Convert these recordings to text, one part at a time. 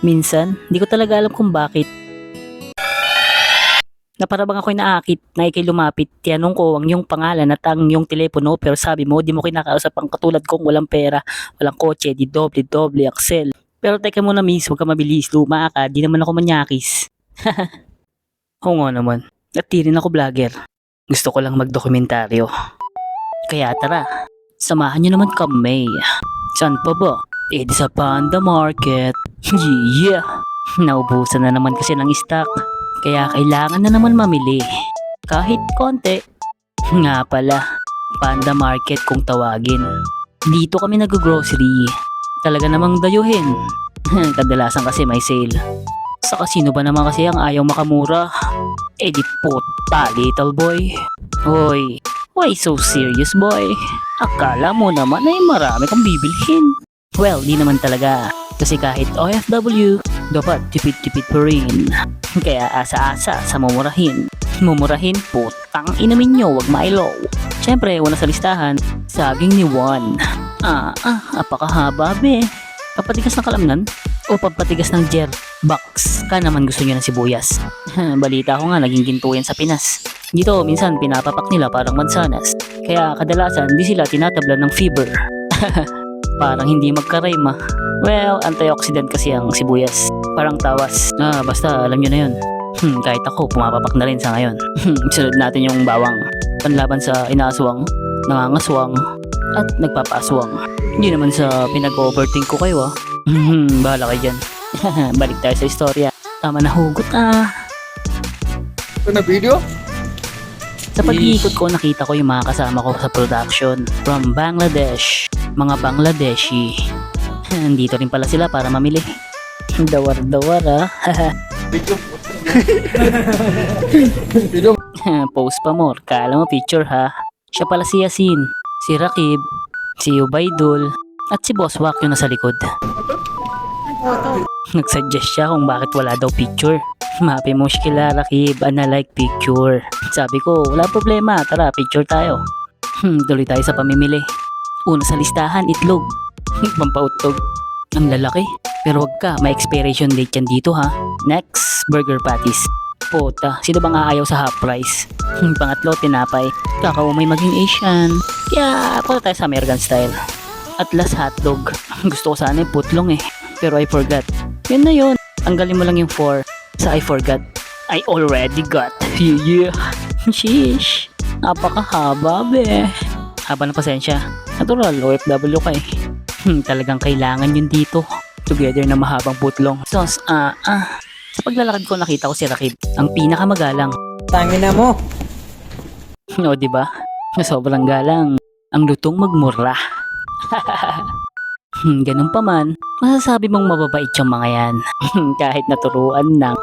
Minsan, di ko talaga alam kung bakit. Na para bang ako'y naakit na ikay lumapit, tinanong ko ang iyong pangalan at ang iyong telepono pero sabi mo di mo kinakausap ang katulad kong walang pera, walang kotse, di doble-doble Axel. Pero teka muna miss, huwag ka mabilis, luma ka, di naman ako manyakis. Oo nga naman, at di rin ako vlogger. Gusto ko lang magdokumentaryo. Kaya tara, samahan niyo naman kami. Saan pa ba? Eh di sa Panda Market. Yeah! Naubusan na naman kasi ng stock. Kaya kailangan na naman mamili. Kahit konti. Nga pala, Panda Market kung tawagin. Dito kami nag-grocery. Talaga namang dayuhin. Kadalasan kasi may sale. Sa kasino ba naman kasi ang ayaw makamura? Eh di puta, little boy. Hoy, why so serious boy? Akala mo naman ay marami kang bibilhin. Well, di naman talaga. Kasi kahit OFW, dapat tipid-tipid pa rin. Kaya asa-asa sa mumurahin. Mumurahin, putang inamin nyo, wag mailaw. Siyempre, una sa listahan, saging ni Juan. Apakahaba be. Papatigas ng kalamnan? O papatigas ng jer box? Ka naman gusto nyo ng sibuyas. Balita ko nga, naging ginto yan sa Pinas. Dito, minsan pinapapak nila parang mansanas. Kaya kadalasan, di sila tinatablan ng fiber. Parang hindi magka-rhyme ah. Well, antioxidant kasi ang sibuyas. Parang tawas. Basta alam nyo na yun. Kahit ako, pumapapak na rin sa ngayon. Sunod natin yung bawang. Panlaban sa inaaswang, nangangaswang, at nagpapaaswang. Hindi naman sa pinag-overthink ko kayo ah. Bahala kayo dyan. Balik tayo sa istorya. Tama na hugot ah. Ito na video? Sa pag-iikot ko, nakita ko yung mga kasama ko sa production from Bangladesh. Mga Bangladeshi. Dito rin pala sila para mamili. Dawar-dawar ah. Video. Video. Post pa more. Kala mo picture ha. Siya pala si Yasin, si Rakib, si Ubaidul, at si Boss Wak yung nasa likod. Nagsuggest siya kung bakit wala daw picture. Mapi mushkila Rakib, like picture. Sabi ko, wala problema, tara picture tayo. Tuloy tayo sa pamimili. Una sa listahan, itlog. Pampautog. Ang lalaki. Pero wag ka, may expiration date yan dito ha. Next, burger patties. Puta, sino bang aayaw sa half price? Pangatlo, tinapay. Kakaumay maging Asian. Kaya, punta tayo sa American style. At last, hotdog. Gusto ko sana yung putlong eh. Pero I forgot. Yun na yun. Tanggalin mo lang yung 4 sa I forgot. I already got. Yeah. Sheesh. Napakahaba be. Haba ng pasensya. Natural, OFW ka eh. Talagang kailangan yun dito. Together na mahabang putlong. So, sa paglalakad ko nakita ko si Rakib, ang pinakamagalang. Tangin na mo. O diba? Sobrang galang. Ang lutong magmura. Ganun pa man, masasabi mong mababait yung mga yan. Kahit naturuan ng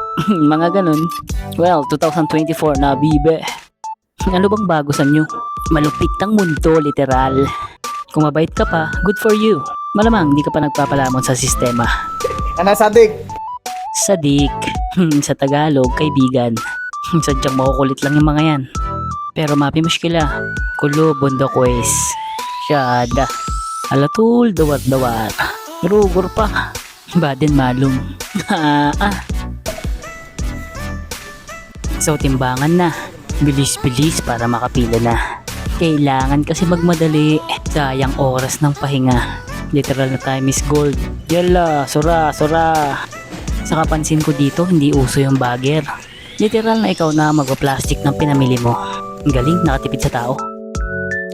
mga ganun. Well, 2024 na bibe. Ano bang bago sa inyo? Malupit ang mundo, literal. Kung mabait ka pa, good for you. Malamang di ka pa nagpapalamon sa sistema. Ana sadik. Sadik. Sa Tagalog, kaibigan. Sadyang makukulit lang yung mga yan. Pero mapi mushkila. Kulo bondokwes. Syada. Alatul dawar-dawar. Rugor pa. Baden malum. So timbangan na. Bilis-bilis para makapila na. Kailangan kasi magmadali. Sayang oras ng pahinga. Literal na time is gold. Yala, sura. Sa kapansin ko dito, hindi uso yung bagger. Literal na ikaw na magpa-plastic ng pinamili mo. Ang galing, nakatipid sa tao.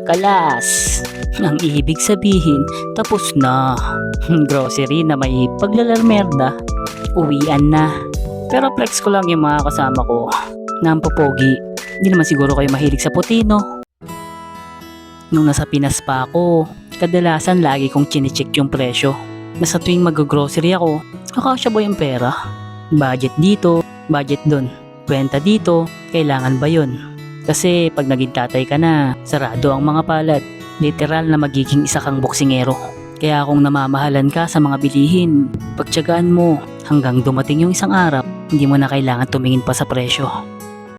Kalas! Ang ibig sabihin, tapos na. Grocery na may paglalarmerda. Uwian na. Pero flex ko lang yung mga kasama ko na ang popogi. Hindi naman siguro kayo mahilig sa puti, no? Nung nasa Pinas pa ako, kadalasan lagi kong chinecheck yung presyo. Nasa tuwing mag-grocery ako, akasya ba yung pera? Budget dito, budget dun. Kwenta dito, kailangan ba yun? Kasi pag naging tatay ka na, sarado ang mga palad. Literal na magiging isa kang boksingero. Kaya kung namamahalan ka sa mga bilihin, pagtiyagaan mo hanggang dumating yung isang araw, hindi mo na kailangan tumingin pa sa presyo.